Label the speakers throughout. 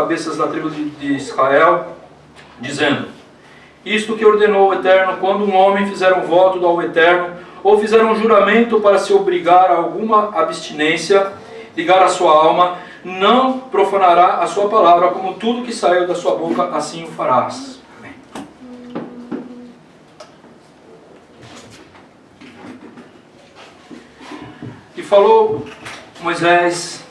Speaker 1: cabeças da tribo de Israel, dizendo: isto que ordenou o Eterno, quando um homem fizer um voto ao Eterno, ou fizer um juramento para se obrigar a alguma abstinência, ligar a sua alma, não profanará a sua palavra, como tudo que saiu da sua boca, assim o farás. Amém. E falou Moisés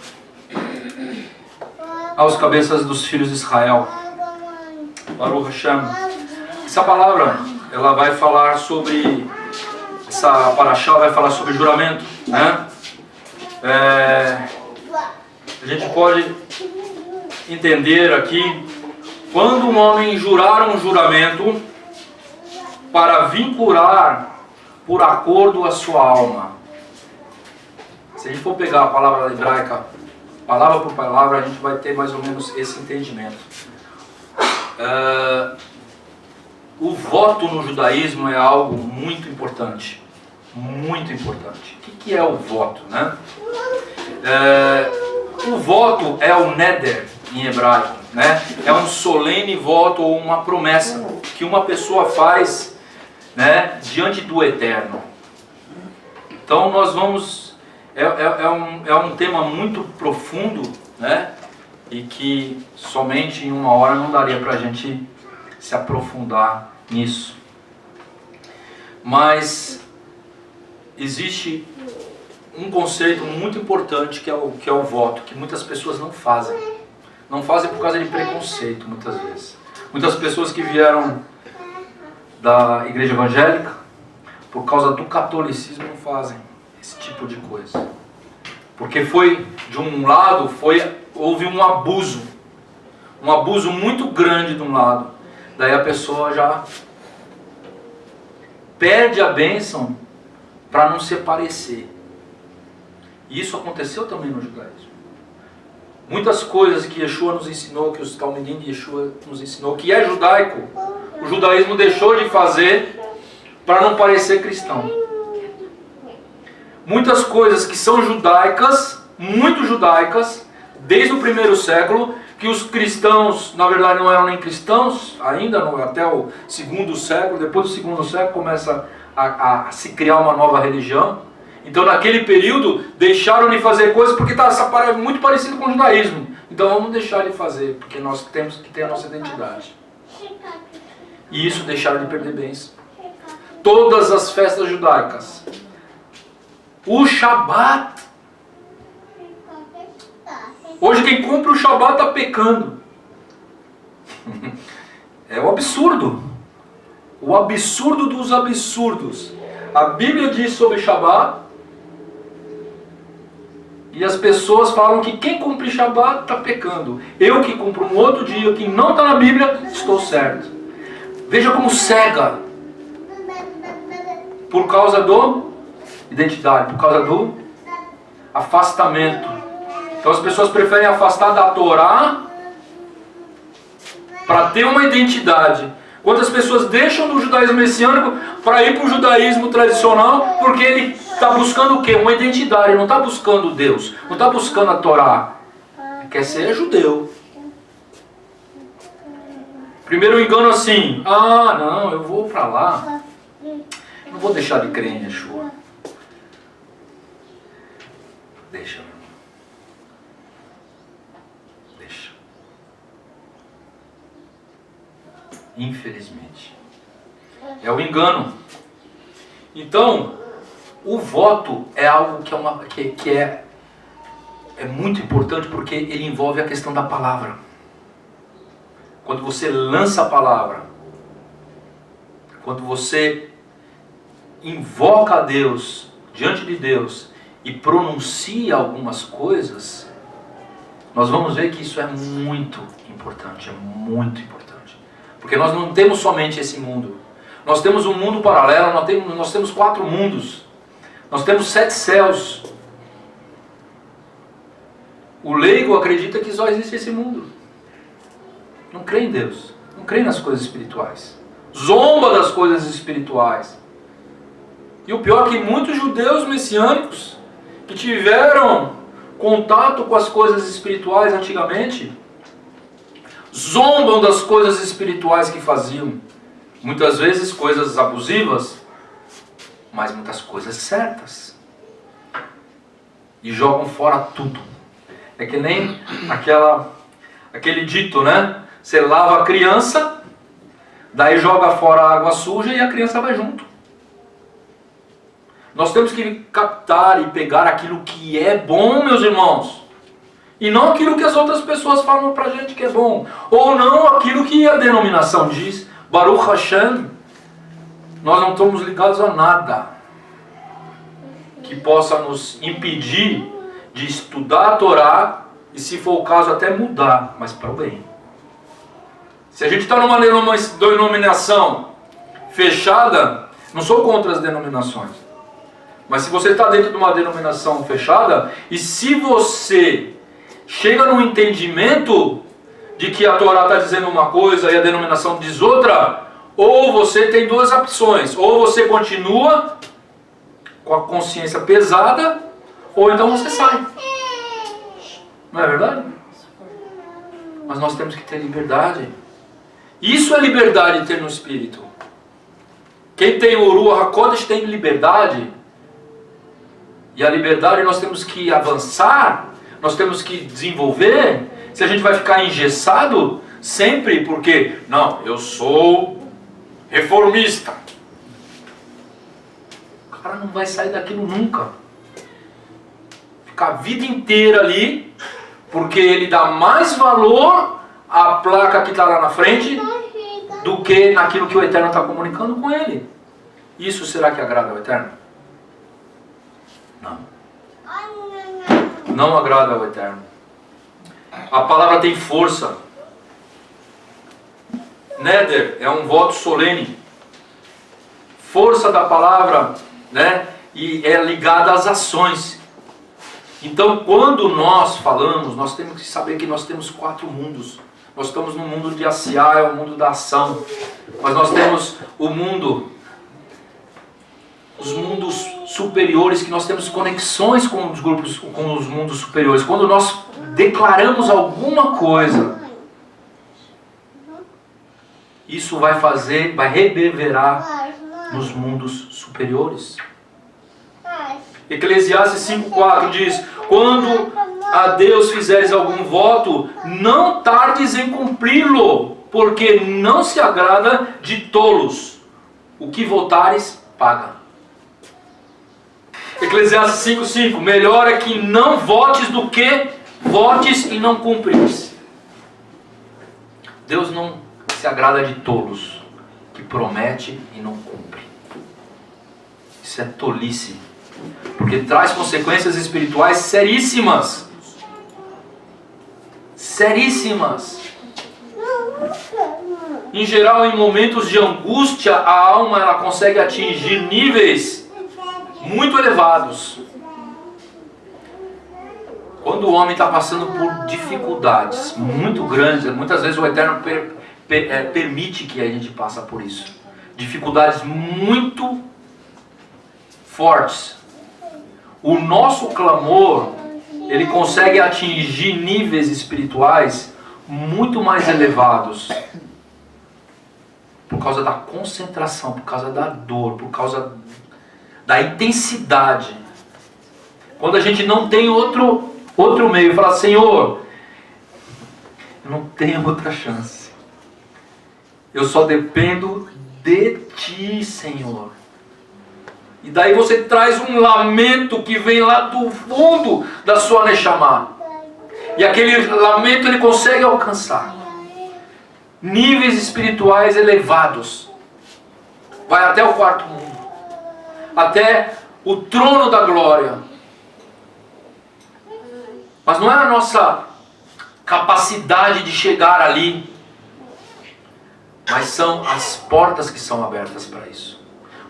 Speaker 1: aos cabeças dos filhos de Israel. Baruch Hashem. Essa palavra, ela vai falar sobre, essa paraxá vai falar sobre juramento, né? A gente pode entender aqui, quando um homem jurar um juramento para vincular por acordo a sua alma. Se a gente for pegar a palavra hebraica, palavra por palavra, a gente vai ter mais ou menos esse entendimento. O voto no judaísmo é algo muito importante. Muito importante. O que é o voto, né? O voto é o neder em hebraico, né? É um solene voto ou uma promessa que uma pessoa faz, né, diante do Eterno. Então nós vamos... É um tema muito profundo, né? E que somente em uma hora não daria para a gente se aprofundar nisso. Mas existe um conceito muito importante que é o voto, que muitas pessoas não fazem. Não fazem por causa de preconceito, muitas vezes. Muitas pessoas que vieram da igreja evangélica, por causa do catolicismo, não fazem esse tipo de coisa. Porque foi, de um lado, houve um abuso muito grande de um lado. Daí a pessoa já perde a bênção para não se parecer. E isso aconteceu também no judaísmo. Muitas coisas que Yeshua nos ensinou, que os Talmidim de Yeshua nos ensinou, que é judaico, o judaísmo deixou de fazer para não parecer cristão. Muitas coisas que são judaicas, muito judaicas, desde o primeiro século, que os cristãos, na verdade, não eram nem cristãos ainda, até o segundo século. Depois do segundo século começa a se criar uma nova religião. Então naquele período deixaram de fazer coisas porque está muito parecido com o judaísmo. Então vamos deixar de fazer, porque nós temos que ter a nossa identidade. E isso deixaram de perder bens. Todas as festas judaicas. O Shabat. Hoje quem cumpre o Shabat está pecando. É o absurdo. O absurdo dos absurdos. A Bíblia diz sobre Shabat. E as pessoas falam que quem cumpre Shabat está pecando. Eu que cumpro um outro dia que não está na Bíblia, estou certo. Veja como cega. Por causa do identidade, por causa do afastamento. Então as pessoas preferem afastar da Torá para ter uma identidade. Quantas pessoas deixam do judaísmo messiânico para ir para o judaísmo tradicional, porque ele está buscando o quê? Uma identidade, ele não está buscando Deus, não está buscando a Torá. Ele quer ser judeu. Primeiro engano assim, não, eu vou para lá, não vou deixar de crer em Yeshua. Deixa. Infelizmente. É o engano. Então, o voto é algo que é muito importante, porque ele envolve a questão da palavra. Quando você lança a palavra, quando você invoca a Deus, diante de Deus, e pronuncia algumas coisas, nós vamos ver que isso é muito importante, Porque nós não temos somente esse mundo. Nós temos um mundo paralelo, nós temos 4 mundos. Nós temos 7 céus. O leigo acredita que só existe esse mundo. Não crê em Deus. Não crê nas coisas espirituais. Zomba das coisas espirituais. E o pior é que muitos judeus messiânicos que tiveram contato com as coisas espirituais antigamente, zombam das coisas espirituais que faziam. Muitas vezes coisas abusivas, mas muitas coisas certas. E jogam fora tudo. É que nem aquele dito, né? Você lava a criança, daí joga fora a água suja e a criança vai junto. Nós temos que captar e pegar aquilo que é bom, meus irmãos. E não aquilo que as outras pessoas falam pra gente que é bom. Ou não aquilo que a denominação diz. Baruch Hashem, nós não estamos ligados a nada que possa nos impedir de estudar a Torá e, se for o caso, até mudar, mas para o bem. Se a gente está numa denominação fechada, não sou contra as denominações, mas se você está dentro de uma denominação fechada, e se você chega num entendimento de que a Torá está dizendo uma coisa e a denominação diz outra, ou você tem duas opções: ou você continua com a consciência pesada, ou então você sai. Não é verdade? Mas nós temos que ter liberdade. Isso é liberdade, ter no Espírito. Quem tem o Ruach HaKodesh tem liberdade. E a liberdade nós temos que avançar, nós temos que desenvolver. Se a gente vai ficar engessado sempre porque, não, eu sou reformista, o cara não vai sair daquilo nunca. Ficar a vida inteira ali, porque ele dá mais valor à placa que está lá na frente do que naquilo que o Eterno está comunicando com ele. Isso será que agrada ao Eterno? Não. Não agrada ao Eterno. A palavra tem força. Neder é um voto solene. Força da palavra, né? E é ligada às ações. Então, quando nós falamos, nós temos que saber que nós temos 4 mundos. Nós estamos no mundo de Asiá, é o mundo da ação. Mas nós temos o mundo, os mundos superiores, que nós temos conexões com os grupos, com os mundos superiores. Quando nós declaramos alguma coisa, isso vai reverberar nos mundos superiores. Eclesiastes 5,4 diz: quando a Deus fizeres algum voto, não tardes em cumpri-lo, porque não se agrada de tolos. O que votares, paga. Eclesiastes 5,5: melhor é que não votes do que votes e não cumpris. Deus não se agrada de tolos, que promete e não cumpre. Isso é tolice, porque traz consequências espirituais seríssimas. Seríssimas. Em geral, em momentos de angústia, a alma ela consegue atingir níveis muito elevados. Quando o homem está passando por dificuldades muito grandes, muitas vezes o Eterno permite que a gente passe por isso. Dificuldades muito fortes. O nosso clamor, ele consegue atingir níveis espirituais muito mais elevados. Por causa da concentração, por causa da dor, por causa da intensidade. Quando a gente não tem outro meio, fala: Senhor, eu não tenho outra chance. Eu só dependo de Ti, Senhor. E daí você traz um lamento que vem lá do fundo da sua Neshama. E aquele lamento ele consegue alcançar níveis espirituais elevados. Vai até o 4º mundo. Até o trono da glória. Mas não é a nossa capacidade de chegar ali, mas são as portas que são abertas para isso.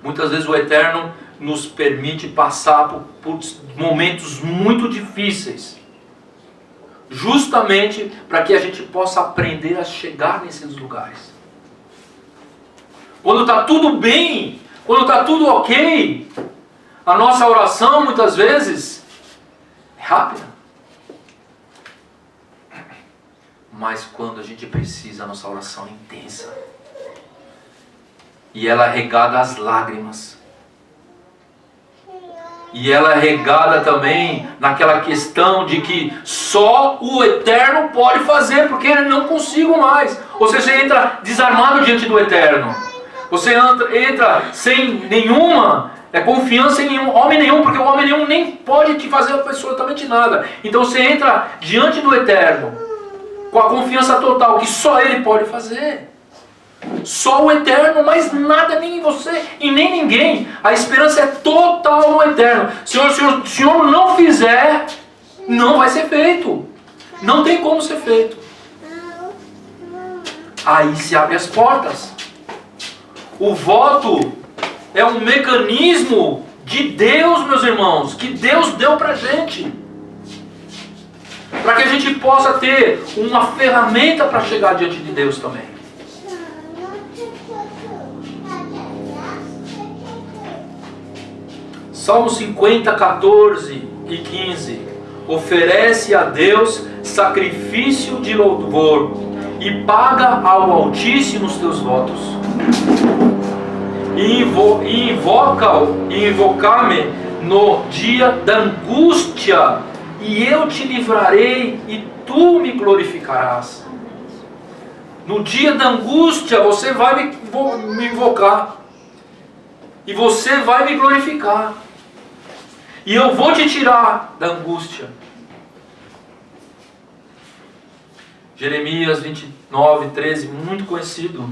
Speaker 1: Muitas vezes o Eterno nos permite passar por momentos muito difíceis, justamente para que a gente possa aprender a chegar nesses lugares. Quando está tudo bem, quando está tudo ok, a nossa oração muitas vezes é rápida. Mas quando a gente precisa, a nossa oração é intensa. E ela é regada às lágrimas. E ela é regada também naquela questão de que só o Eterno pode fazer, porque eu não consigo mais. Ou seja, você entra desarmado diante do Eterno. Você entra sem nenhuma confiança em homem nenhum, porque o homem nenhum nem pode te fazer absolutamente nada. Então você entra diante do Eterno com a confiança total que só Ele pode fazer. Só o Eterno, mais nada, nem você e nem ninguém. A esperança é total no Eterno. Se o Senhor não fizer, não vai ser feito. Não tem como ser feito. Aí se abrem as portas. O voto é um mecanismo de Deus, meus irmãos, que Deus deu pra gente. Para que a gente possa ter uma ferramenta para chegar diante de Deus também. Salmo 50, 14 e 15. Oferece a Deus sacrifício de louvor e paga ao Altíssimo os teus votos. E invoca-me no dia da angústia, e eu te livrarei e tu me glorificarás. No dia da angústia você vai me invocar. E você vai me glorificar. E eu vou te tirar da angústia. Jeremias 29, 13, muito conhecido.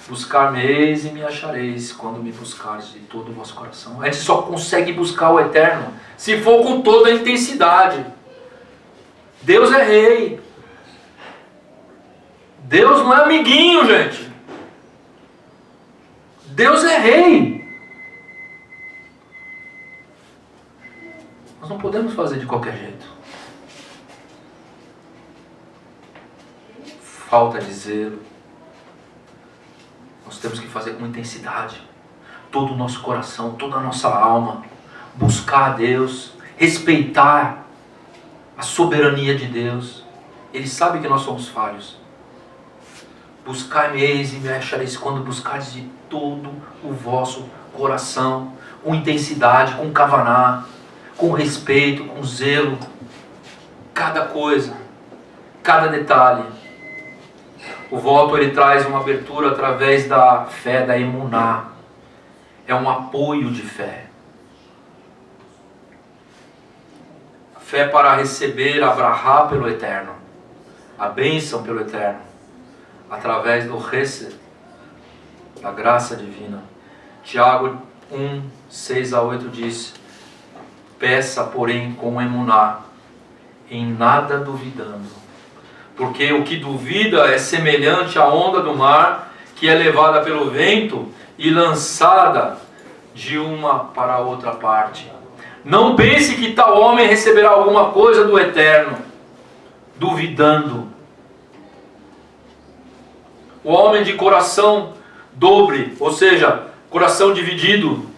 Speaker 1: Buscar-me-eis e me achareis quando me buscares de todo o vosso coração. A gente só consegue buscar o Eterno se for com toda a intensidade. Deus é rei. Deus não é amiguinho, gente. Deus é rei. Nós não podemos fazer de qualquer jeito. Falta de zelo. Nós temos que fazer com intensidade. Todo o nosso coração, toda a nossa alma. Buscar a Deus. Respeitar a soberania de Deus. Ele sabe que nós somos falhos. Buscar-me-eis e me achareis quando buscares de todo o vosso coração. Com intensidade, com kavaná, com respeito, com zelo. Cada coisa, cada detalhe. O voto ele traz uma abertura através da fé, da emuná. É um apoio de fé. A fé para receber, abrahar pelo Eterno. A bênção pelo Eterno. Através do Hesed, da graça divina. Tiago 1, 6 a 8 diz: peça, porém, com emuná, em nada duvidando. Porque o que duvida é semelhante à onda do mar, que é levada pelo vento e lançada de uma para outra parte. Não pense que tal homem receberá alguma coisa do Eterno, duvidando. O homem de coração dobre, ou seja, coração dividido.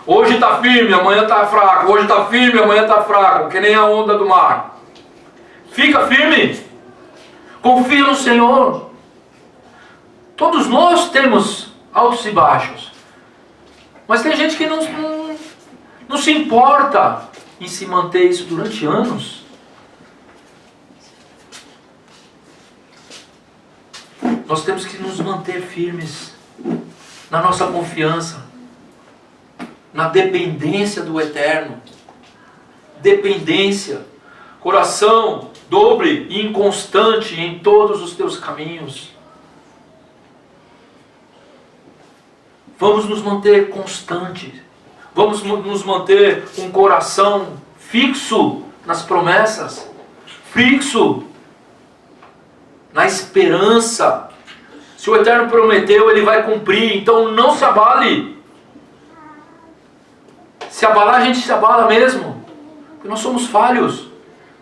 Speaker 1: Hoje está firme, amanhã está fraco. Hoje está firme, amanhã está fraco. Que nem a onda do mar. Fica firme. Confia no Senhor. Todos nós temos altos e baixos. Mas tem gente que não se importa em se manter isso durante anos. Nós temos que nos manter firmes na nossa confiança, na dependência do Eterno. Dependência. Coração dobre e inconstante em todos os teus caminhos. Vamos nos manter constantes. Vamos nos manter com um coração fixo nas promessas. Fixo na esperança. Se o Eterno prometeu, Ele vai cumprir. Então não se abale. Se abalar, a gente se abala mesmo. Porque nós somos falhos.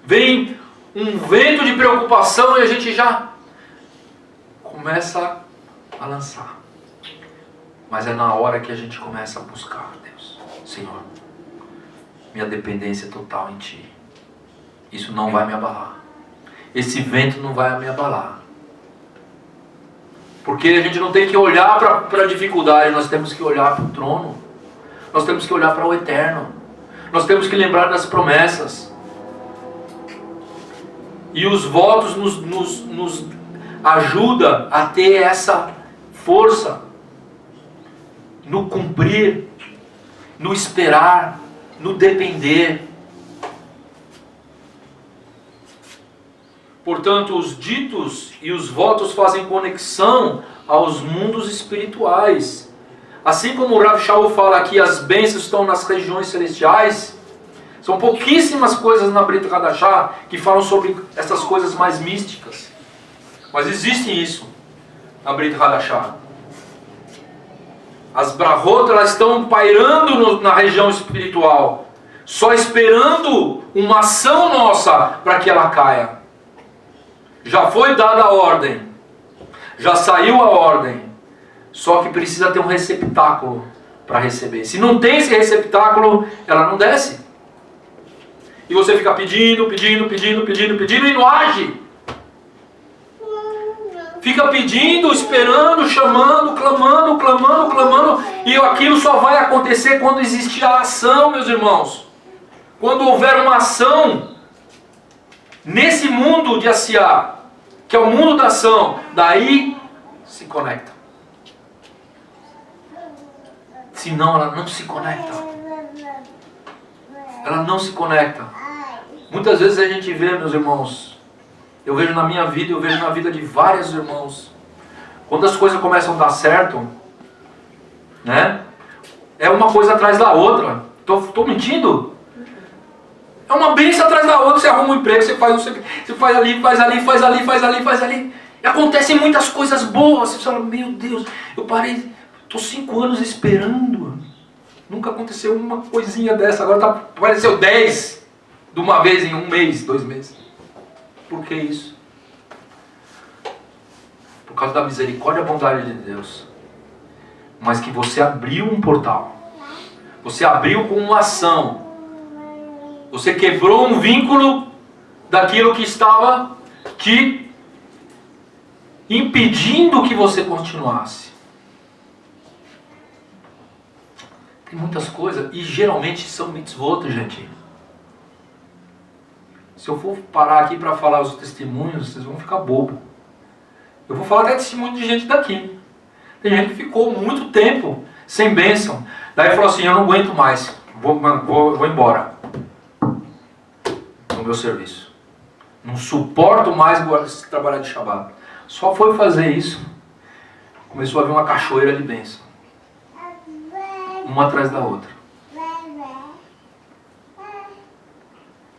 Speaker 1: Vem um vento de preocupação e a gente já começa a lançar. Mas é na hora que a gente começa a buscar Deus. Senhor, minha dependência é total em Ti. Isso não vai me abalar. esse vento não vai me abalar. Porque a gente não tem que olhar para a dificuldade, nós temos que olhar para o trono. Nós temos que olhar para o eterno. Nós temos que lembrar das promessas. E os votos nos ajudam a ter essa força no cumprir, no esperar, no depender. Portanto, os ditos e os votos fazem conexão aos mundos espirituais. Assim como o Rav Shaul fala que as bênçãos estão nas regiões celestiais, são pouquíssimas coisas na Brit Hadashah que falam sobre essas coisas mais místicas. Mas existe isso na Brit Hadashah. As brahot, elas estão pairando na região espiritual, só esperando uma ação nossa para que ela caia. Já foi dada a ordem, já saiu a ordem, só que precisa ter um receptáculo para receber. Se não tem esse receptáculo, ela não desce. E você fica pedindo e não age. Fica pedindo, esperando, chamando, clamando, e aquilo só vai acontecer quando existir a ação, meus irmãos. Quando houver uma ação nesse mundo de Asiá, que é o mundo da ação, daí se conecta. Senão ela não se conecta. Ela não se conecta. Muitas vezes a gente vê, meus irmãos, eu vejo na minha vida, eu vejo na vida de vários irmãos, quando as coisas começam a dar certo, né? É uma coisa atrás da outra. Tô mentindo? É uma bênção atrás da outra. Você arruma um emprego, você faz ali, faz ali. E acontecem muitas coisas boas. Você fala, meu Deus, eu parei, estou 5 anos esperando. Nunca aconteceu uma coisinha dessa. Agora apareceu 10 de uma vez em 1 mês, 2 meses. Por que isso? Por causa da misericórdia e bondade de Deus. Mas que você abriu um portal. Você abriu com uma ação. Você quebrou um vínculo daquilo que estava te impedindo que você continuasse. Tem muitas coisas, e geralmente são mitzvot, gente. Se eu for parar aqui para falar os testemunhos, vocês vão ficar bobo. Eu vou falar até testemunho de gente daqui. Tem gente que ficou muito tempo sem bênção. Daí falou assim, eu não aguento mais, vou embora do meu serviço. Não suporto mais trabalhar de Shabbat. Só foi fazer isso, começou a vir uma cachoeira de bênção. Uma atrás da outra.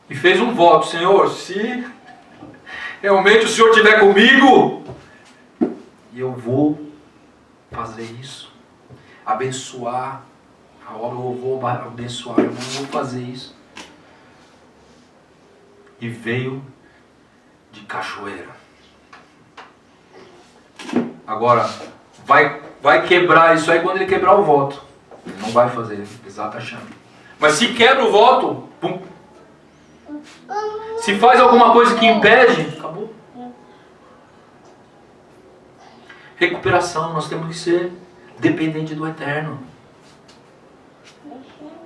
Speaker 1: E fez um voto, Senhor, se realmente o Senhor estiver comigo, eu vou fazer isso. Abençoar a obra, eu vou abençoar, eu vou fazer isso. E veio de cachoeira. Agora, vai quebrar isso aí quando ele quebrar o voto. Ele não vai fazer, exato achando. Mas se quebra o voto, pum. Se faz alguma coisa que impede, acabou. Recuperação, nós temos que ser dependente do eterno.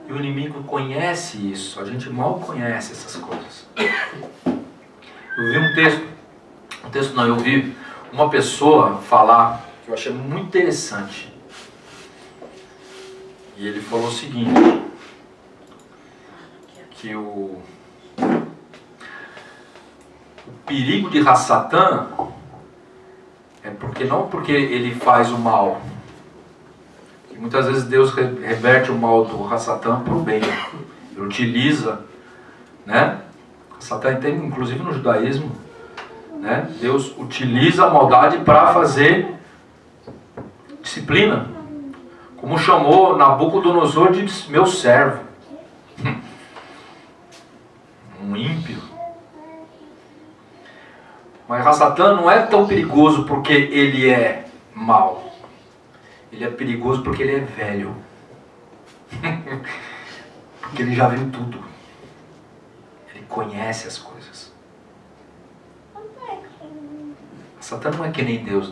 Speaker 1: E o inimigo conhece isso, a gente mal conhece essas coisas. Eu vi eu vi uma pessoa falar, que eu achei muito interessante. E ele falou o seguinte, que o perigo de Hassatan é não porque ele faz o mal. E muitas vezes Deus reverte o mal do Hassatan para o bem. Ele utiliza, né? Hassatan tem, inclusive no judaísmo, né? Deus utiliza a maldade para fazer disciplina. Como chamou Nabucodonosor de meu servo. Um ímpio. Mas Hassatan não é tão perigoso porque ele é mau. Ele é perigoso porque ele é velho. Porque ele já viu tudo. Ele conhece as coisas. Satã não é que nem Deus.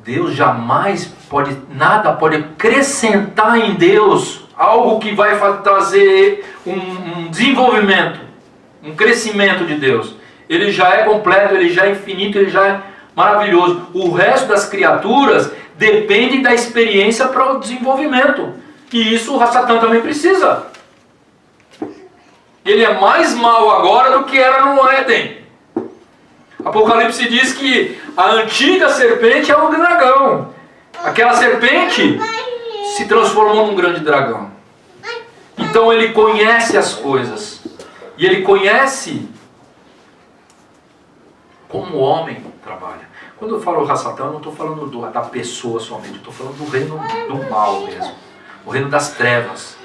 Speaker 1: Deus jamais nada pode acrescentar em Deus algo que vai trazer um desenvolvimento, um crescimento de Deus. Ele já é completo, ele já é infinito, ele já é maravilhoso. O resto das criaturas depende da experiência para o desenvolvimento. E isso o Satã também precisa. Ele é mais mau agora do que era no Éden. Apocalipse diz que a antiga serpente é um dragão. Aquela serpente se transformou num grande dragão. Então ele conhece as coisas. E ele conhece como o homem trabalha. Quando eu falo Satã, eu não estou falando da pessoa somente. Eu estou falando do reino do mal mesmo. O reino das trevas.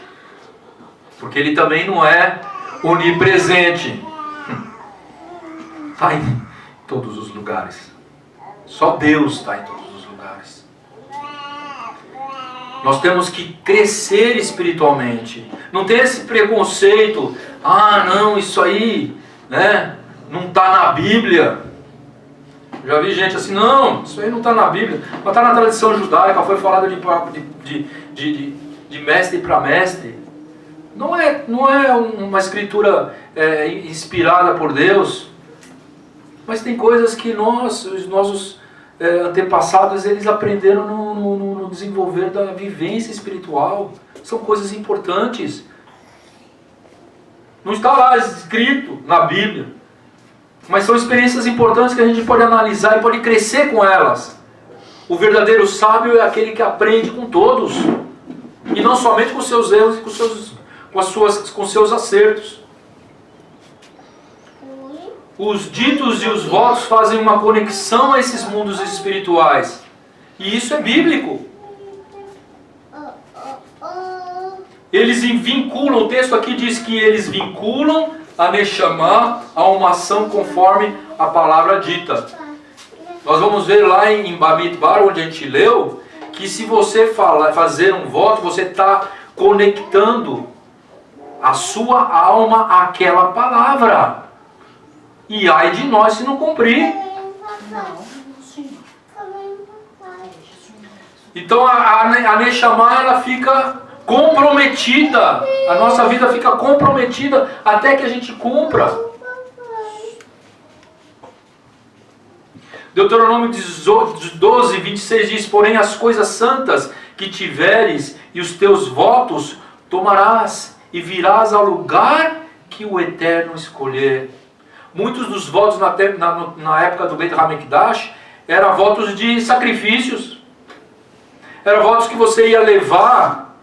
Speaker 1: Porque ele também não é onipresente. Está em todos os lugares. Só Deus está em todos os lugares. Nós temos que crescer espiritualmente. Não tem esse preconceito. Ah, não, isso aí, né, não está na Bíblia. Já vi gente assim, não, isso aí não está na Bíblia. Mas está na tradição judaica, foi falado de mestre para mestre. Não é uma escritura inspirada por Deus. Mas tem coisas que os nossos antepassados, eles aprenderam no desenvolver da vivência espiritual. São coisas importantes. Não está lá escrito na Bíblia. Mas são experiências importantes que a gente pode analisar e pode crescer com elas. O verdadeiro sábio é aquele que aprende com todos. E não somente com seus erros e com seus acertos. Os ditos e os votos fazem uma conexão a esses mundos espirituais. E isso é bíblico. Eles vinculam, o texto aqui diz que eles vinculam a Neshama a uma ação conforme a palavra dita. Nós vamos ver lá em Bamidbar, onde a gente leu, que se você fazer um voto, você está conectando a sua alma àquela palavra. E ai de nós se não cumprir. Então a Neshama, ela fica comprometida. A nossa vida fica comprometida até que a gente cumpra. Deuteronômio 12, 26 diz: porém as coisas santas que tiveres e os teus votos tomarás e virás ao lugar que o Eterno escolher. Muitos dos votos na época do Beit HaMikdash eram votos de sacrifícios. Eram votos que você ia levar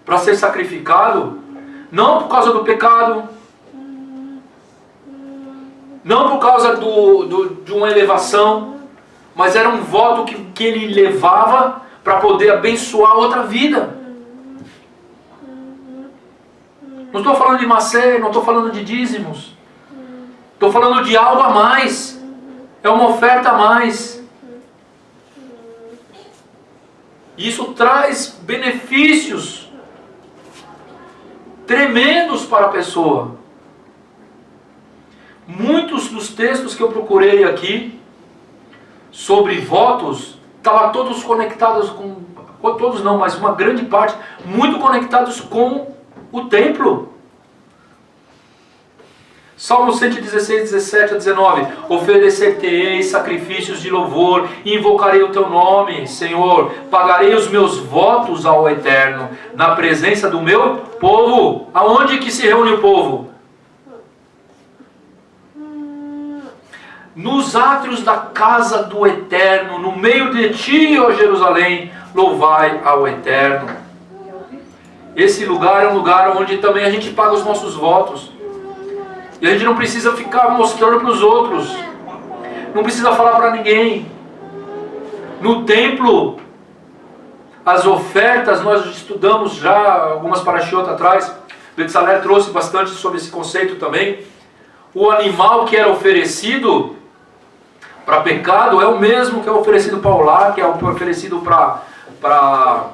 Speaker 1: para ser sacrificado, não por causa do pecado, não por causa de uma elevação, mas era um voto que ele levava para poder abençoar outra vida. Não estou falando de macê, não estou falando de dízimos. Estou falando de algo a mais. É uma oferta a mais. Isso traz benefícios tremendos para a pessoa. Muitos dos textos que eu procurei aqui sobre votos estavam todos conectados com... Todos não, mas uma grande parte, muito conectados com o templo. Salmo 116, 17 a 19. Oferecer-te-ei sacrifícios de louvor, e invocarei o teu nome, Senhor. Pagarei os meus votos ao Eterno, na presença do meu povo. Aonde que se reúne o povo? Nos átrios da casa do Eterno, no meio de ti, ó Jerusalém, louvai ao Eterno. Esse lugar é um lugar onde também a gente paga os nossos votos. E a gente não precisa ficar mostrando para os outros. Não precisa falar para ninguém. No templo, as ofertas, nós estudamos já algumas parashiot atrás. Betzaler trouxe bastante sobre esse conceito também. O animal que era oferecido para pecado é o mesmo que é oferecido para Olá, que é oferecido para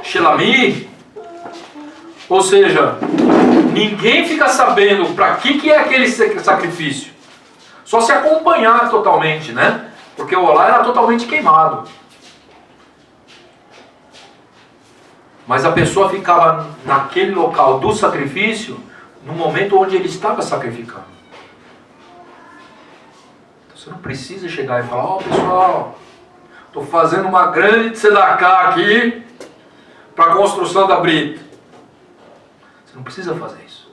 Speaker 1: Shelami. Ou seja, ninguém fica sabendo para que é aquele sacrifício. Só se acompanhar totalmente, né? Porque o olá era totalmente queimado. Mas a pessoa ficava naquele local do sacrifício no momento onde ele estava sacrificando. Então você não precisa chegar e falar, pessoal, estou fazendo uma grande tzedakah aqui para a construção da brita. Você não precisa fazer isso.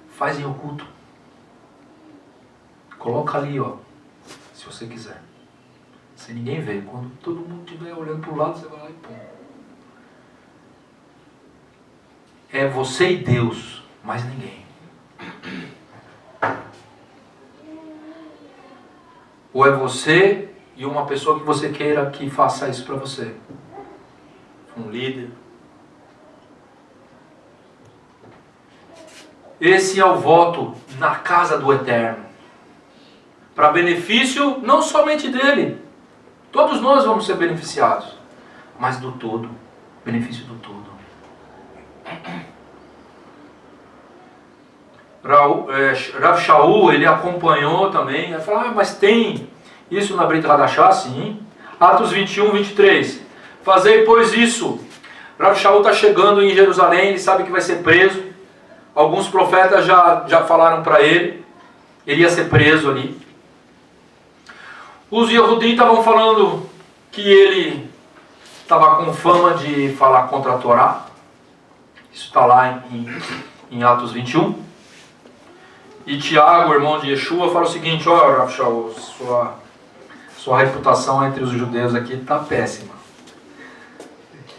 Speaker 1: Faz em oculto. Coloca ali, se você quiser. Sem ninguém ver. Quando todo mundo estiver olhando para o lado, você vai lá e põe. É você e Deus, mais ninguém. Ou é você e uma pessoa que você queira que faça isso para você. Um líder. Esse é o voto na casa do Eterno. Para benefício não somente dele. Todos nós vamos ser beneficiados. Mas do todo. Benefício do todo. Rav Shaul, ele acompanhou também. Ele falou, mas tem isso na Brit Hadashah? Sim. Atos 21, 23. Fazei, pois, isso. Rav Shaul está chegando em Jerusalém, ele sabe que vai ser preso. Alguns profetas já falaram para ele. Ele ia ser preso ali. Os Yehudim estavam falando que ele estava com fama de falar contra a Torá. Isso está lá em Atos 21. E Tiago, irmão de Yeshua, fala o seguinte, Rav Shaul, sua reputação entre os judeus aqui está péssima.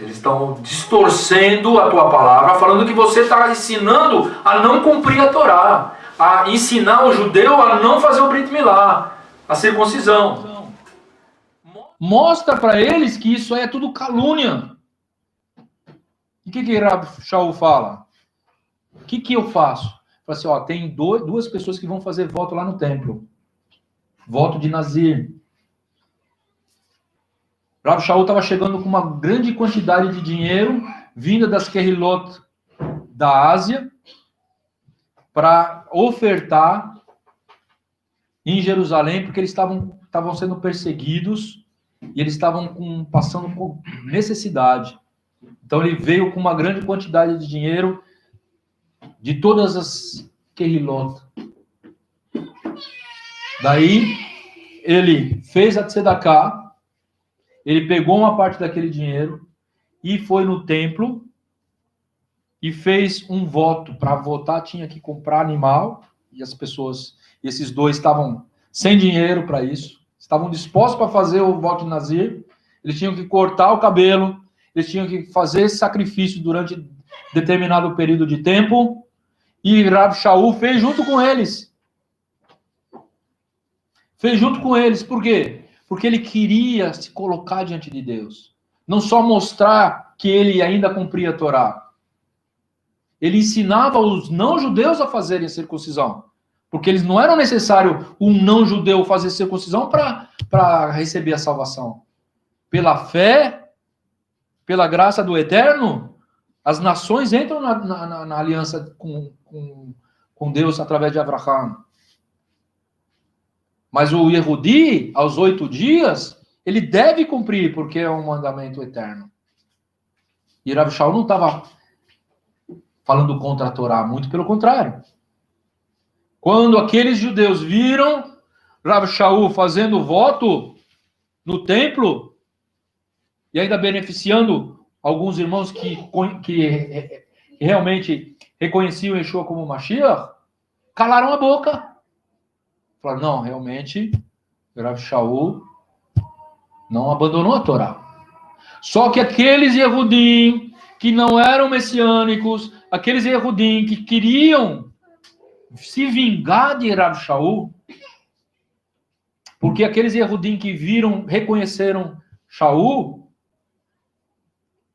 Speaker 1: Eles estão distorcendo a tua palavra, falando que você está ensinando a não cumprir a Torá, a ensinar o judeu a não fazer o Brit Milá, a circuncisão. Mostra para eles que isso é tudo calúnia. E o que Rav Shaul fala? O que eu faço? Fala assim, tem duas pessoas que vão fazer voto lá no templo. Voto de Nazir. Rav Shaul estava chegando com uma grande quantidade de dinheiro vinda das Kehilot da Ásia para ofertar em Jerusalém, porque eles estavam sendo perseguidos e eles estavam passando por necessidade. Então ele veio com uma grande quantidade de dinheiro de todas as Kehilot. Daí ele fez a tzedakah. Ele pegou uma parte daquele dinheiro e foi no templo e fez um voto. Para votar tinha que comprar animal e esses dois estavam sem dinheiro para isso, estavam dispostos para fazer o voto de Nazir. Eles tinham que cortar o cabelo, eles tinham que fazer esse sacrifício durante determinado período de tempo e Rav Shaul fez junto com eles. Por quê? Porque ele queria se colocar diante de Deus. Não só mostrar que ele ainda cumpria a Torá. Ele ensinava os não-judeus a fazerem a circuncisão. Porque eles não eram necessário um não-judeu fazer circuncisão para receber a salvação. Pela fé, pela graça do Eterno, as nações entram na aliança com Deus através de Abraham. Mas o Yehudi, aos 8 dias, ele deve cumprir, porque é um mandamento eterno. E Rav Shaul não estava falando contra a Torá, muito pelo contrário. Quando aqueles judeus viram Rav Shaul fazendo voto no templo, e ainda beneficiando alguns irmãos que realmente reconheciam Yeshua como Mashiach, calaram a boca. Falaram, não, realmente, Rav Shaul não abandonou a Torá. Só que aqueles Yehudim que não eram messiânicos, aqueles Yehudim que queriam se vingar de Rav Shaul, porque aqueles Yehudim que reconheceram Shaul,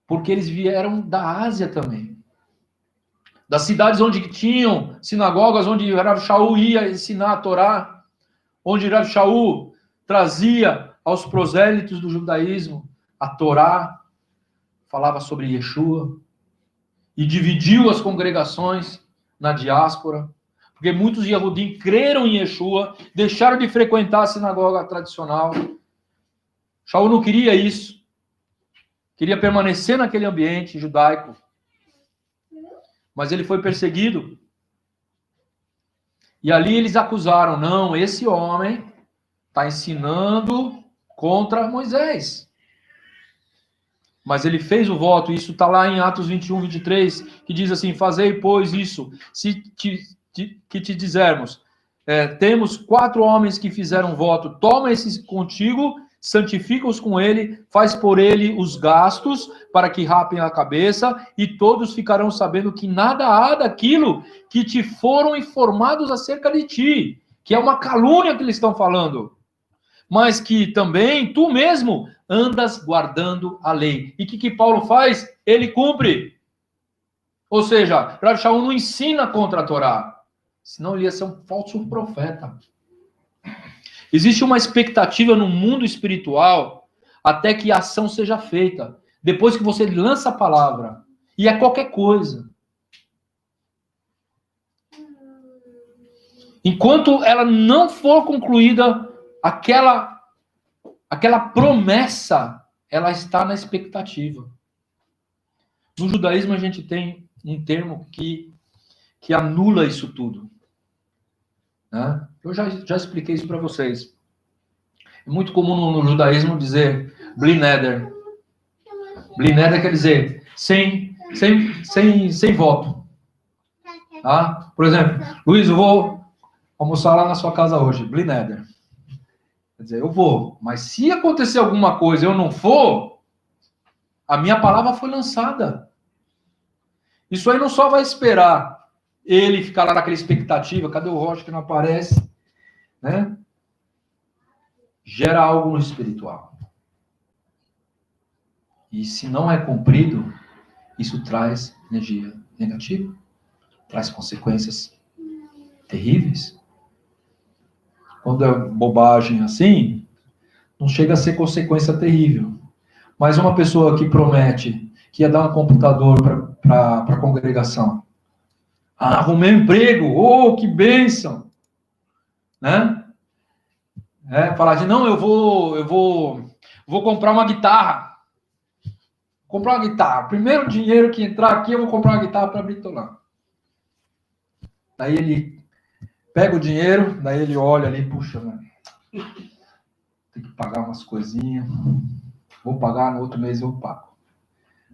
Speaker 1: porque eles vieram da Ásia também. Das cidades onde tinham sinagogas, onde Rav Shaul ia ensinar a Torá, onde Rav Shaul trazia aos prosélitos do judaísmo a Torá, falava sobre Yeshua, e dividiu as congregações na diáspora.
Speaker 2: Porque muitos Yehudim creram em Yeshua, deixaram de frequentar a sinagoga tradicional. Shaul não queria isso. Queria permanecer naquele ambiente judaico. Mas ele foi perseguido. E ali eles acusaram, não, esse homem está ensinando contra Moisés. Mas ele fez o voto, isso está lá em Atos 21, 23, que diz assim, fazei, pois, isso, que te dizermos, temos 4 homens que fizeram voto, toma esses contigo, santifica-os com ele, faz por ele os gastos, para que rapem a cabeça, e todos ficarão sabendo que nada há daquilo que te foram informados acerca de ti, que é uma calúnia que eles estão falando, mas que também tu mesmo andas guardando a lei. E o que Paulo faz? Ele cumpre. Ou seja, Rav Shaul não ensina contra a Torá, senão ele ia ser um falso profeta. Existe uma expectativa no mundo espiritual até que a ação seja feita. Depois que você lança a palavra, e é qualquer coisa. Enquanto ela não for concluída, aquela promessa, ela está na expectativa. No judaísmo a gente tem um termo que anula isso tudo. Né? Eu já expliquei isso para vocês. É muito comum no judaísmo dizer bli neder. Bli neder quer dizer sem voto. Tá? Por exemplo, Luiz, eu vou almoçar lá na sua casa hoje. Bli neder. Quer dizer, eu vou. Mas se acontecer alguma coisa e eu não for, a minha palavra foi lançada. Isso aí não só vai esperar ele ficar lá naquela expectativa, cadê o Rocha que não aparece? Né? Gera algo no espiritual. E se não é cumprido, isso traz energia negativa, traz consequências terríveis. Quando é bobagem assim, não chega a ser consequência terrível. Mas uma pessoa que promete que ia dar um computador para a congregação. Ah, arrumei um emprego, oh, que bênção! Né? Falar de, não, eu vou comprar uma guitarra. Comprar uma guitarra. Primeiro dinheiro que entrar aqui, eu vou comprar uma guitarra para Britolar. Daí ele pega o dinheiro, daí ele olha ali, puxa, mano, tem que pagar umas coisinhas. Vou pagar, no outro mês eu pago.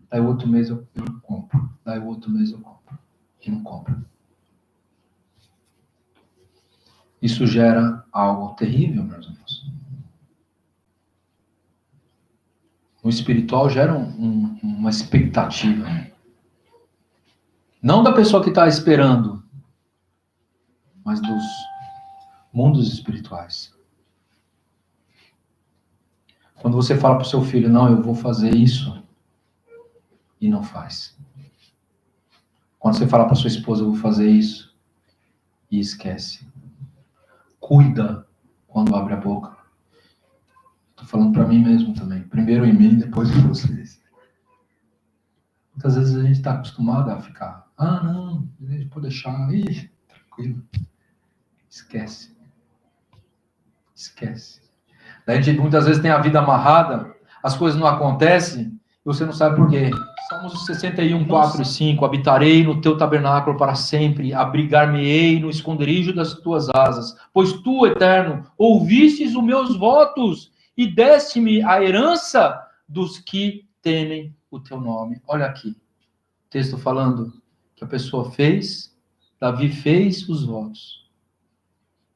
Speaker 2: Daí o outro mês eu compro. Daí o outro mês eu compro. E não compra. Isso gera algo terrível, meus irmãos. O espiritual gera uma expectativa. Não da pessoa que está esperando, mas dos mundos espirituais. Quando você fala para o seu filho, não, eu vou fazer isso, e não faz. Quando você fala para sua esposa, eu vou fazer isso, e esquece. Cuida quando abre a boca. Estou falando para mim mesmo também. Primeiro em mim, depois em vocês. Muitas vezes a gente está acostumado a ficar, não, pode deixar, tranquilo. Esquece. Daí a gente muitas vezes tem a vida amarrada, as coisas não acontecem, e você não sabe por quê. Salmos 61, 4 e 5. Habitarei no teu tabernáculo para sempre, abrigar-me-ei no esconderijo das tuas asas. Pois tu, Eterno, ouvistes os meus votos e deste-me a herança dos que temem o teu nome. Olha aqui, o texto falando que a pessoa Davi fez os votos.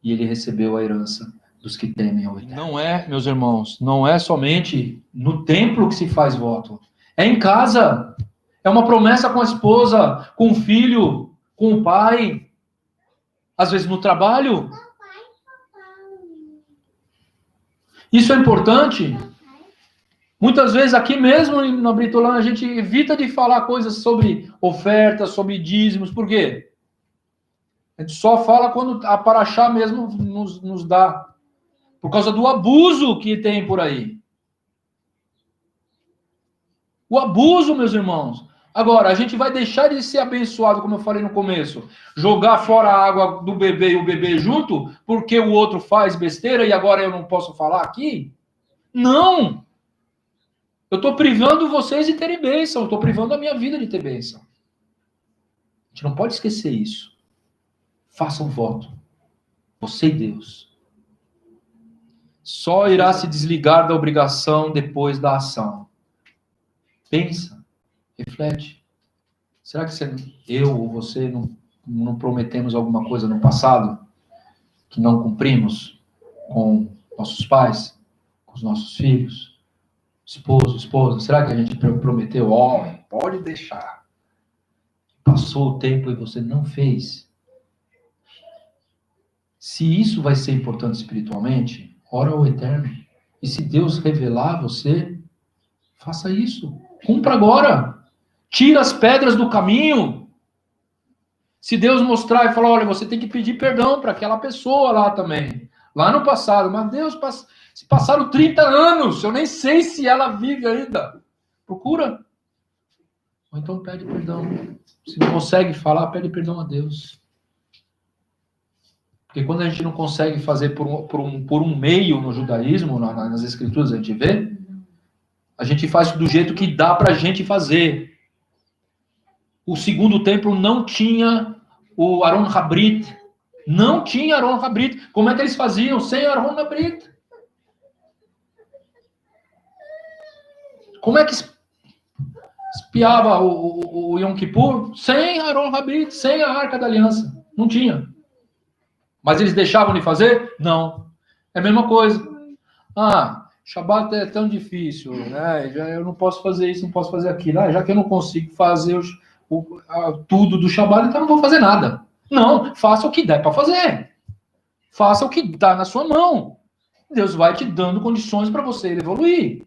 Speaker 2: E ele recebeu a herança dos que temem ao Eterno. Não é, meus irmãos, não é somente no templo que se faz voto. É em casa. É uma promessa com a esposa, com o filho, com o pai. Às vezes no trabalho. Isso é importante. Muitas vezes aqui mesmo na Britolândia a gente evita de falar coisas sobre ofertas, sobre dízimos. Por quê? A gente só fala quando a paraxá mesmo nos dá. Por causa do abuso que tem por aí. O abuso, meus irmãos. Agora, a gente vai deixar de ser abençoado, como eu falei no começo, jogar fora a água do bebê e o bebê junto, porque o outro faz besteira e agora eu não posso falar aqui? Não! Eu estou privando vocês de terem bênção, eu estou privando a minha vida de ter bênção. A gente não pode esquecer isso. Faça um voto. Você e Deus. Só irá se desligar da obrigação depois da ação. Pensa, reflete. Será que eu ou você não prometemos alguma coisa no passado que não cumprimos com nossos pais, com os nossos filhos, esposo, esposa? Será que a gente prometeu? Pode deixar. Passou o tempo e você não fez. Se isso vai ser importante espiritualmente, ora ao Eterno. E se Deus revelar a você, faça isso. Cumpra agora. Tira as pedras do caminho. Se Deus mostrar e falar, olha, você tem que pedir perdão para aquela pessoa lá também. Lá no passado. Mas Deus, se passaram 30 anos, eu nem sei se ela vive ainda. Procura. Ou então pede perdão. Se não consegue falar, pede perdão a Deus. Porque quando a gente não consegue fazer por um meio no judaísmo, nas escrituras a gente vê, a gente faz do jeito que dá para a gente fazer. O segundo templo não tinha o Aron Habrit. Não tinha Aron Habrit. Como é que eles faziam sem Aron Habrit? Como é que espiava o Yom Kippur? Sem Aron Habrit, sem a Arca da Aliança. Não tinha. Mas eles deixavam de fazer? Não. É a mesma coisa. Shabat é tão difícil, né? Eu não posso fazer isso, não posso fazer aquilo. Já que eu não consigo fazer tudo do Shabat, então eu não vou fazer nada. Não, faça o que der para fazer. Faça o que dá na sua mão. Deus vai te dando condições para você evoluir.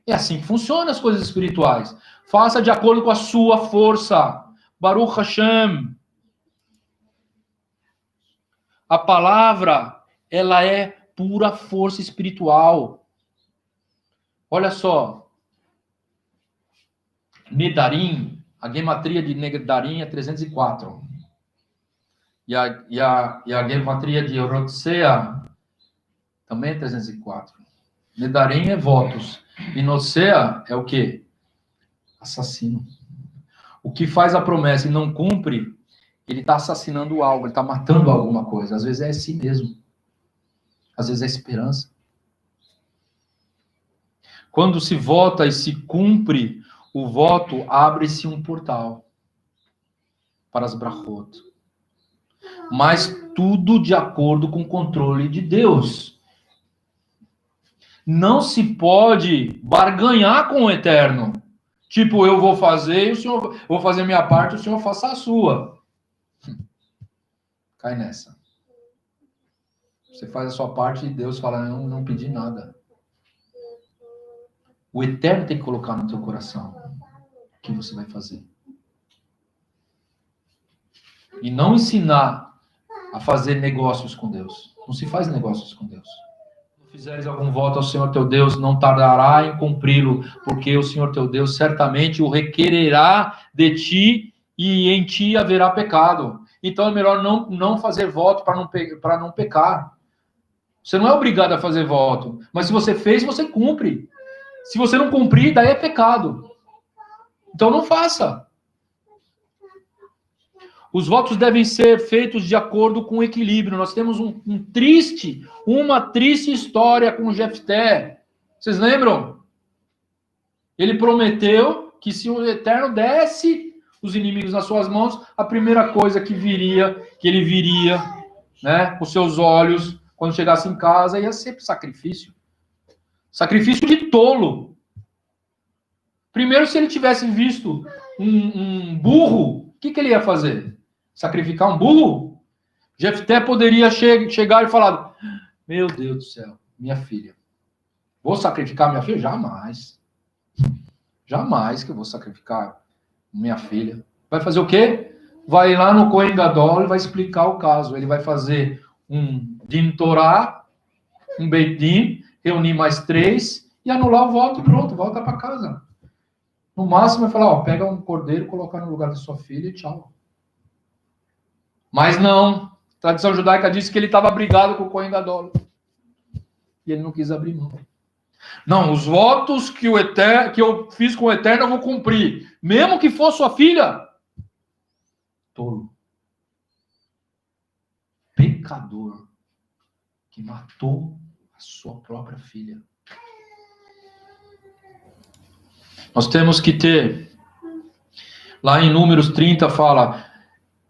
Speaker 2: É assim que funcionam as coisas espirituais. Faça de acordo com a sua força. Baruch Hashem. A palavra, ela é pura força espiritual. Olha só. Nedarim, a gematria de Nedarim é 304. E a gematria de Orotsea também é 304. Nedarim é votos. E Nosea é o quê? Assassino. O que faz a promessa e não cumpre, ele está assassinando algo, ele está matando alguma coisa. Às vezes é si mesmo. Às vezes é esperança. Quando se vota e se cumpre o voto, abre-se um portal para as brachot. Mas tudo de acordo com o controle de Deus. Não se pode barganhar com o Eterno. Tipo, eu vou fazer, vou fazer a minha parte, o senhor faça a sua. Cai nessa. Você faz a sua parte e Deus fala, não pedi nada. O Eterno tem que colocar no teu coração o que você vai fazer. E não ensinar a fazer negócios com Deus. Não se faz negócios com Deus. Se fizeres algum voto ao Senhor teu Deus, não tardará em cumpri-lo, porque o Senhor teu Deus certamente o requererá de ti e em ti haverá pecado. Então é melhor não fazer voto para não pecar. Você não é obrigado a fazer voto, mas se você fez, você cumpre. Se você não cumprir, daí é pecado. Então não faça. Os votos devem ser feitos de acordo com o equilíbrio. Nós temos uma triste história com Jefté. Vocês lembram? Ele prometeu que se o Eterno desse os inimigos nas suas mãos, a primeira coisa que ele viria, né, com seus olhos, quando chegasse em casa, ia ser sacrifício. Sacrifício de tolo. Primeiro, se ele tivesse visto um burro, o que ele ia fazer? Sacrificar um burro? Jefté poderia chegar e falar, meu Deus do céu, minha filha, vou sacrificar minha filha? Jamais. Jamais que eu vou sacrificar minha filha. Vai fazer o quê? Vai lá no Kohen Gadol e vai explicar o caso. Ele vai fazer um Din Torah, um Beit Din, reunir mais 3 e anular o voto, pronto, volta para casa. No máximo é falar, ó, pega um cordeiro, colocar no lugar da sua filha e tchau. Mas não. A tradição judaica disse que ele estava brigado com o Cohen Gadol. E ele não quis abrir mão. Não, os votos que eu fiz com o Eterno eu vou cumprir. Mesmo que for sua filha. Tolo. Pecador. Que matou a sua própria filha. Nós temos que ter, lá em Números 30 fala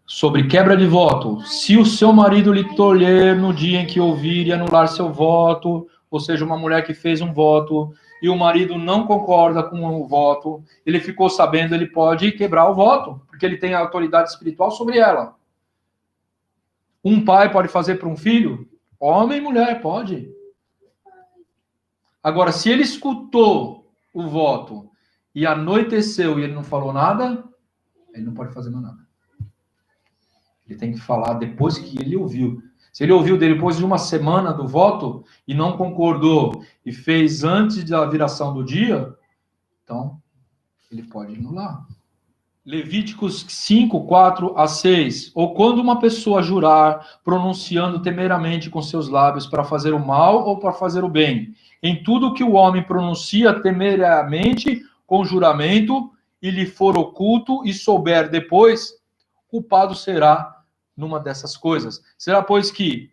Speaker 2: sobre quebra de voto. Se o seu marido lhe tolher no dia em que ouvir e anular seu voto, ou seja, uma mulher que fez um voto e o marido não concorda com o voto, ele ficou sabendo, ele pode quebrar o voto, porque ele tem a autoridade espiritual sobre ela. Um pai pode fazer para um filho? Homem e mulher, pode. Agora, se ele escutou o voto e anoiteceu e ele não falou nada, ele não pode fazer mais nada. Ele tem que falar depois que ele ouviu. Se ele ouviu depois de uma semana do voto e não concordou e fez antes da viração do dia, então ele pode anular. Levíticos 5, 4 a 6. Ou quando uma pessoa jurar, pronunciando temeramente com seus lábios para fazer o mal ou para fazer o bem. Em tudo que o homem pronuncia temeramente com juramento, e lhe for oculto e souber depois, culpado será numa dessas coisas. Será, pois, que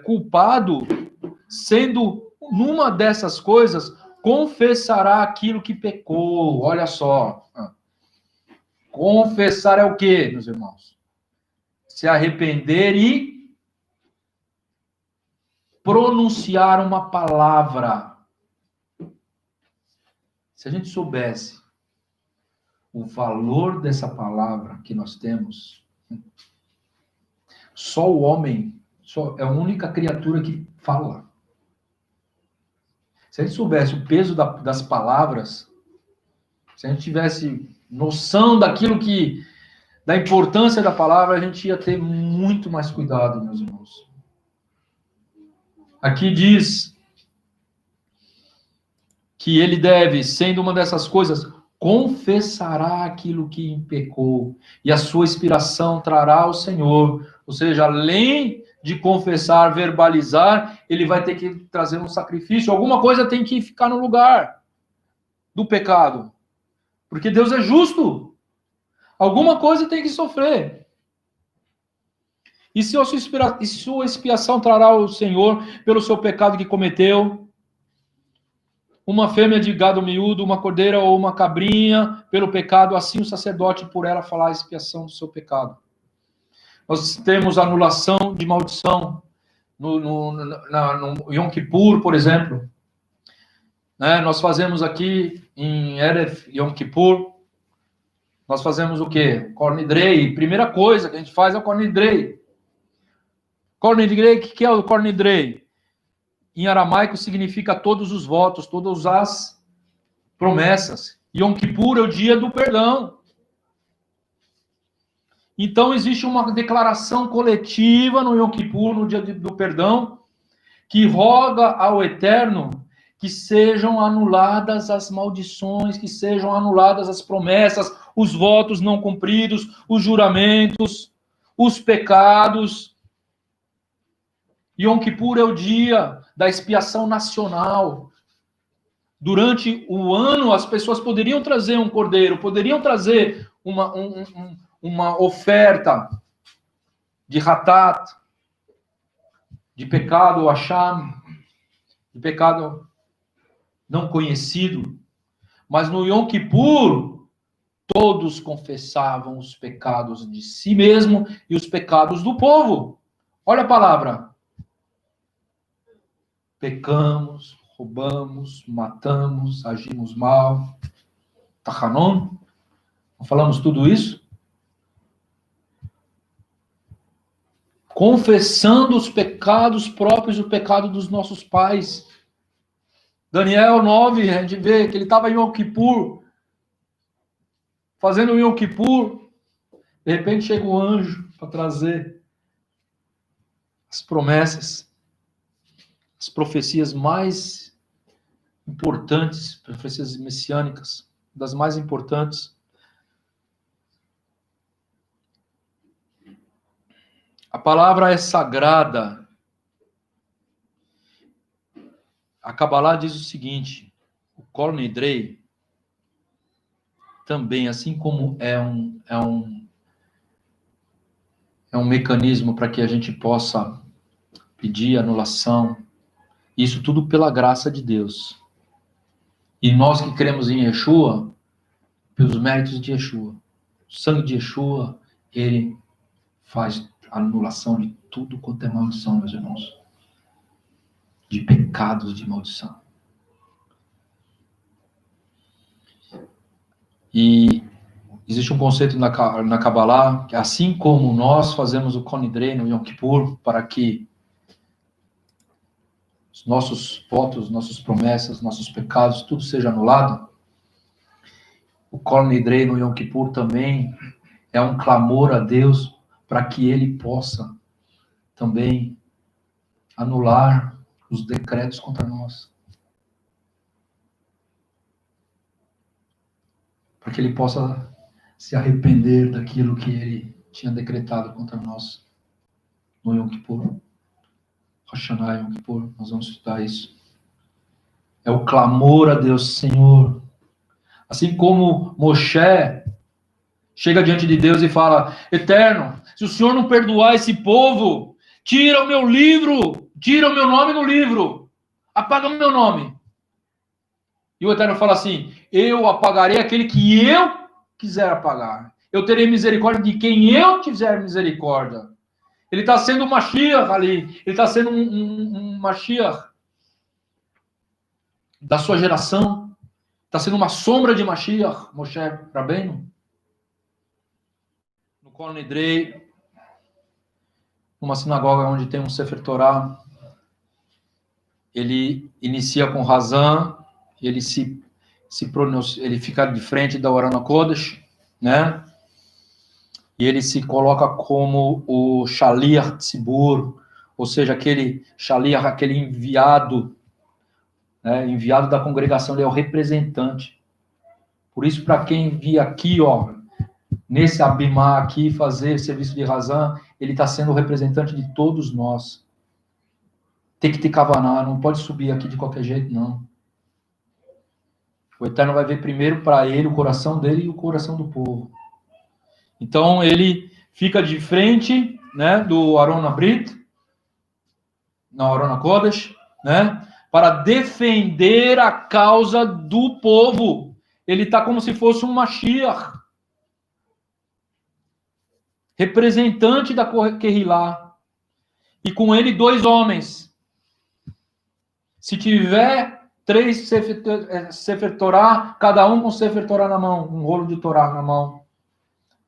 Speaker 2: culpado, sendo numa dessas coisas, confessará aquilo que pecou. Olha só. Confessar é o quê, meus irmãos? Se arrepender e pronunciar uma palavra. Se a gente soubesse o valor dessa palavra que nós temos, só o homem é a única criatura que fala. Se a gente soubesse o peso das palavras, se a gente tivesse noção daquilo da importância da palavra, a gente ia ter muito mais cuidado, meus irmãos. Aqui diz que ele deve, sendo uma dessas coisas, confessará aquilo que pecou, e a sua expiração trará ao Senhor. Ou seja, além de confessar, verbalizar, ele vai ter que trazer um sacrifício. Alguma coisa tem que ficar no lugar do pecado. Porque Deus é justo. Alguma coisa tem que sofrer. E se a sua expiação trará ao Senhor pelo seu pecado que cometeu, uma fêmea de gado miúdo, uma cordeira ou uma cabrinha pelo pecado, assim o sacerdote por ela fará a expiação do seu pecado. Nós temos anulação de maldição no Yom Kippur, por exemplo. Nós fazemos aqui em Erev Yom Kippur, nós fazemos o quê? Cornidrei. Primeira coisa que a gente faz é o Cornidrei. Cornidrei, o que é o Cornidrei? Em aramaico significa todos os votos, todas as promessas. Yom Kippur é o dia do perdão. Então existe uma declaração coletiva no Yom Kippur, no dia do perdão, que roga ao Eterno que sejam anuladas as maldições, que sejam anuladas as promessas, os votos não cumpridos, os juramentos, os pecados. Yom Kippur é o dia da expiação nacional. Durante o ano, as pessoas poderiam trazer um cordeiro, poderiam trazer uma oferta de hatat, de pecado acham, de pecado não conhecido. Mas no Yom Kippur, todos confessavam os pecados de si mesmo e os pecados do povo. Olha a palavra. Pecamos, roubamos, matamos, agimos mal. Tachanon? Não falamos tudo isso? Confessando os pecados próprios, o pecado dos nossos pais. Daniel 9, a gente vê que ele estava em Yom Kippur, fazendo o Yom Kippur, de repente chega um anjo para trazer as promessas, as profecias mais importantes, profecias messiânicas. das mais importantes. A palavra é sagrada. A Kabbalah diz o seguinte: o Kol Nidrei também, assim como é um mecanismo para que a gente possa pedir anulação, isso tudo pela graça de Deus. E nós que cremos em Yeshua, pelos méritos de Yeshua. O sangue de Yeshua, ele faz a anulação de tudo quanto é maldição, meus irmãos. De pecados de maldição. E existe um conceito na Kabbalah, que assim como nós fazemos o Kol Nidrei no Yom Kippur, para que os nossos votos, nossas promessas, nossos pecados, tudo seja anulado, o Kol Nidrei no Yom Kippur também é um clamor a Deus para que Ele possa também anular os decretos contra nós. Para que Ele possa se arrepender daquilo que Ele tinha decretado contra nós no Yom Kippur. Rosh Hashanah, Yom Kippur, nós vamos estudar isso. É o clamor a Deus, Senhor. Assim como Moshe chega diante de Deus e fala: Eterno, se o Senhor não perdoar esse povo, tira o meu livro, tira o meu nome no livro, apaga o meu nome. E o Eterno fala assim: eu apagarei aquele que eu quiser apagar. Eu terei misericórdia de quem eu tiver misericórdia. Ele está sendo um Mashiach ali. Ele está sendo um Mashiach da sua geração. Está sendo uma sombra de Mashiach, Moshe Rabbeinu. No Kol Nidrei, numa sinagoga onde tem um Sefer Torah, ele inicia com Razan, ele ele fica de frente da Arona Kodesh, né? E ele se coloca como o Shaliach Tzibur, ou seja, aquele Shaliach, aquele enviado, né? Enviado da congregação, ele é o representante. Por isso, para quem vir aqui, ó, nesse Abimá aqui, fazer serviço de Razan, ele está sendo o representante de todos nós. Tem que ter kavaná, não pode subir aqui de qualquer jeito, não. O Eterno vai ver primeiro para ele, o coração dele e o coração do povo. Então, ele fica de frente, né, do Arona Brit, na Arona Kodesh, né, para defender a causa do povo. Ele está como se fosse um Mashiach, representante da Kehilá. E com ele 2 homens. Se tiver 3 Sefer Torah, cada um com Sefer Torah na mão, um rolo de Torah na mão,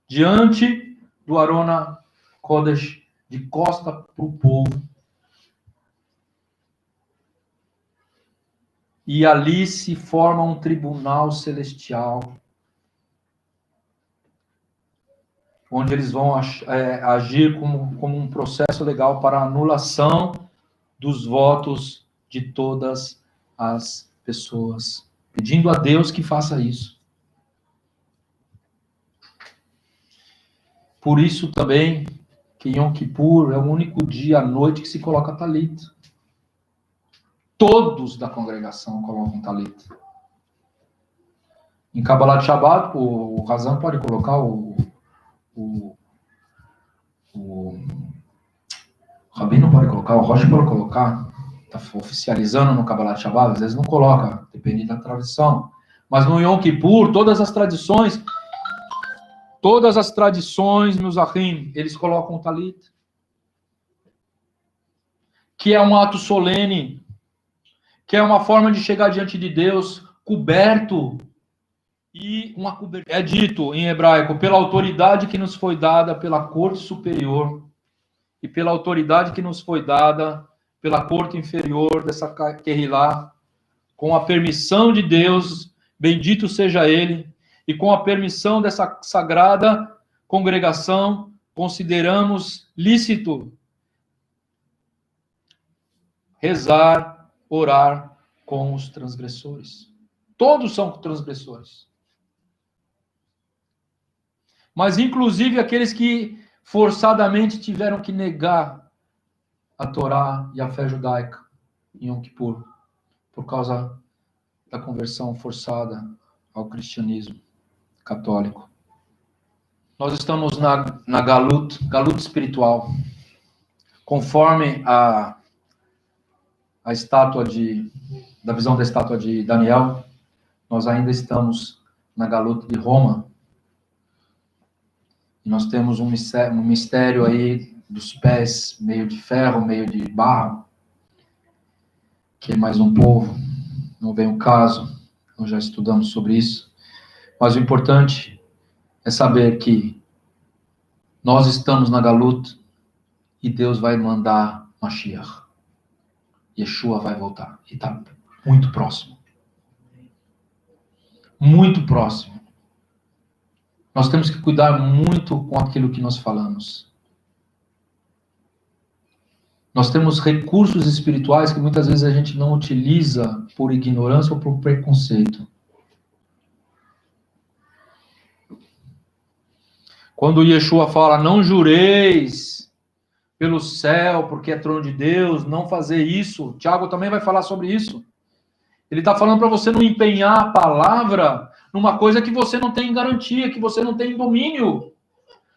Speaker 2: diante do Arona Kodesh, de costa para o povo. E ali se forma um tribunal celestial, onde eles vão agir como um processo legal para a anulação dos votos de todas as pessoas, pedindo a Deus que faça isso. Por isso também que Yom Kippur é o único dia à noite que se coloca talit. Todos da congregação colocam talit. Em Kabbalah de Shabbat, o Razan pode colocar o Rabino pode colocar, o Rocha pode colocar, está oficializando no Kabbalah de Shabbat, às vezes não coloca, depende da tradição. Mas no Yom Kippur, todas as tradições, meus ahim, eles colocam o talit, que é um ato solene, que é uma forma de chegar diante de Deus coberto, e uma cobertura, é dito em hebraico, pela autoridade que nos foi dada pela corte superior, e pela autoridade que nos foi dada pela corte inferior dessa Kehilá, com a permissão de Deus, bendito seja Ele, e com a permissão dessa sagrada congregação, consideramos lícito rezar, orar com os transgressores. Todos são transgressores. mas inclusive aqueles que forçadamente tiveram que negar a Torá e a fé judaica em Yom Kippur, por causa da conversão forçada ao cristianismo católico. Nós estamos na galut espiritual. Conforme a estátua da visão da estátua de Daniel, nós ainda estamos na galut de Roma. E nós temos um mistério aí dos pés, meio de ferro, meio de barro, que é mais um povo, não vem o caso, nós já estudamos sobre isso. Mas o importante é saber que nós estamos na galut e Deus vai mandar Mashiach. Yeshua vai voltar. E está muito próximo. Muito próximo. Nós temos que cuidar muito com aquilo que nós falamos. Nós temos recursos espirituais que muitas vezes a gente não utiliza por ignorância ou por preconceito. Quando Yeshua fala, não jureis pelo céu, porque é trono de Deus, não fazer isso. Tiago também vai falar sobre isso. Ele está falando para você não empenhar a palavra numa coisa que você não tem garantia, que você não tem domínio.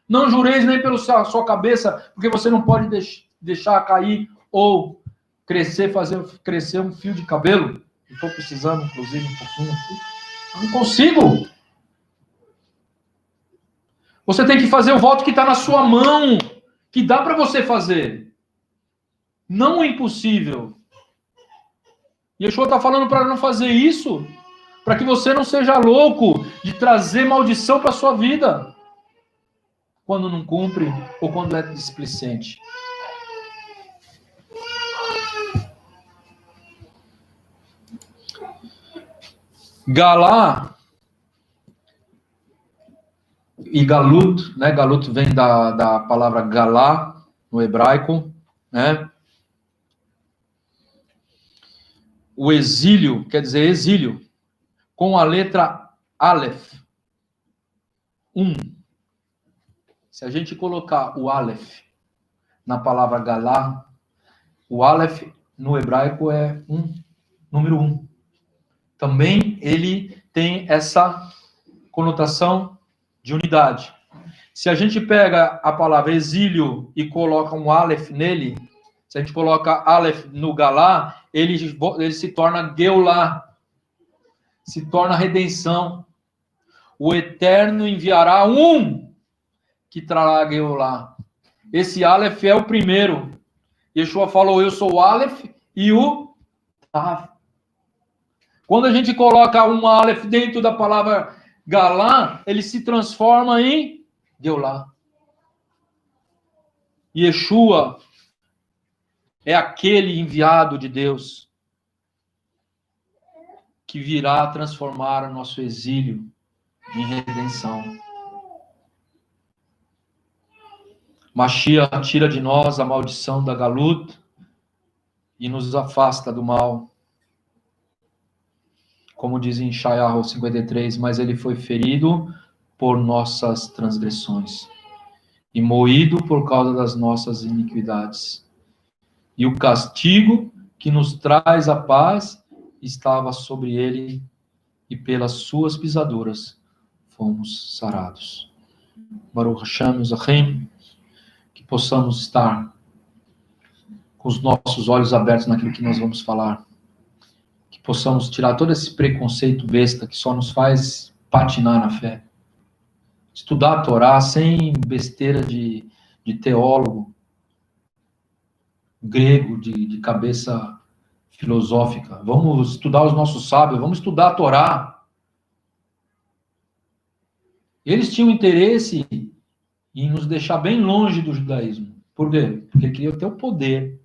Speaker 2: Não jureis nem pela sua cabeça, porque você não pode deixar cair ou fazer crescer um fio de cabelo. Estou precisando, inclusive, um pouquinho aqui. Eu não consigo. Você tem que fazer o voto que está na sua mão, que dá para você fazer. Não o impossível. Yeshua está falando para não fazer isso, para que você não seja louco de trazer maldição para a sua vida, quando não cumpre ou quando é displicente. Galá e galut, né? Galut vem da palavra galá, no hebraico, né? O exílio, quer dizer exílio, com a letra Aleph. Se a gente colocar o Aleph na palavra galá, o Aleph no hebraico é número 1. Também ele tem essa conotação de unidade. Se a gente pega a palavra exílio e coloca um Aleph nele, se a gente coloca Aleph no galá, ele se torna Geulá, se torna redenção. O Eterno enviará um que trará Geulá. Esse Aleph é o primeiro. Yeshua falou, eu sou o Aleph e o Tav. Quando a gente coloca um Aleph dentro da palavra galá, ele se transforma em Geulá. Yeshua é aquele enviado de Deus que virá transformar o nosso exílio em redenção. Mashiach tira de nós a maldição da galut e nos afasta do mal. Como diz em Shayahu 53, mas ele foi ferido por nossas transgressões e moído por causa das nossas iniquidades. E o castigo que nos traz a paz estava sobre ele, e pelas suas pisaduras fomos sarados. Baruch Hashem, Zahim, que possamos estar com os nossos olhos abertos naquilo que nós vamos falar. Que possamos tirar todo esse preconceito besta que só nos faz patinar na fé. Estudar a Torá sem besteira de teólogo grego, de cabeça filosófica. Vamos estudar os nossos sábios, vamos estudar a Torá. Eles tinham interesse em nos deixar bem longe do judaísmo. Por quê? Porque queriam ter o poder.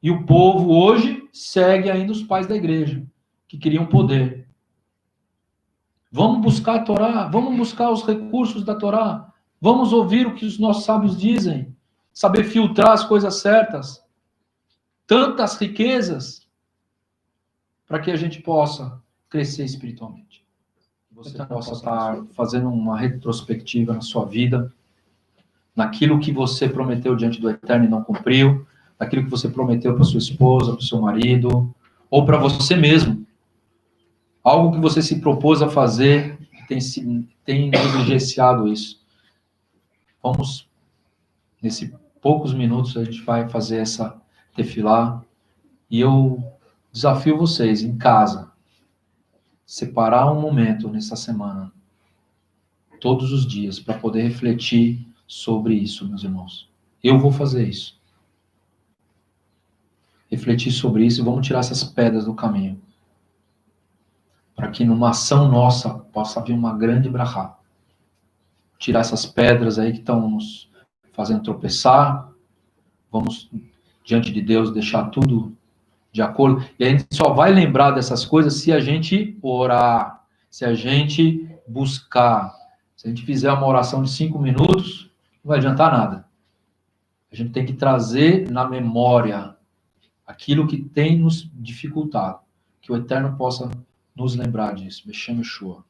Speaker 2: E o povo hoje segue ainda os pais da igreja, que queriam poder. Vamos buscar a Torá, vamos buscar os recursos da Torá, vamos ouvir o que os nossos sábios dizem, saber filtrar as coisas certas, tantas riquezas, para que a gente possa crescer espiritualmente. você possa estar fazendo uma retrospectiva na sua vida, naquilo que você prometeu diante do Eterno e não cumpriu, naquilo que você prometeu para sua esposa, para o seu marido, ou para você mesmo. Algo que você se propôs a fazer, tem negligenciado isso. Vamos, nesses poucos minutos, a gente vai fazer essa tefilá, e eu desafio vocês, em casa, separar um momento nessa semana, todos os dias, para poder refletir sobre isso, meus irmãos. Eu vou fazer isso. Refletir sobre isso e vamos tirar essas pedras do caminho. Para que numa ação nossa possa vir uma grande brachá. Tirar essas pedras aí que estão nos fazendo tropeçar. Vamos, diante de Deus, deixar tudo de acordo. E a gente só vai lembrar dessas coisas se a gente orar, se a gente buscar. Se a gente fizer uma oração de 5 minutos, não vai adiantar nada. A gente tem que trazer na memória aquilo que tem nos dificultado. Que o Eterno possa nos lembrar disso. Beshem Yeshua.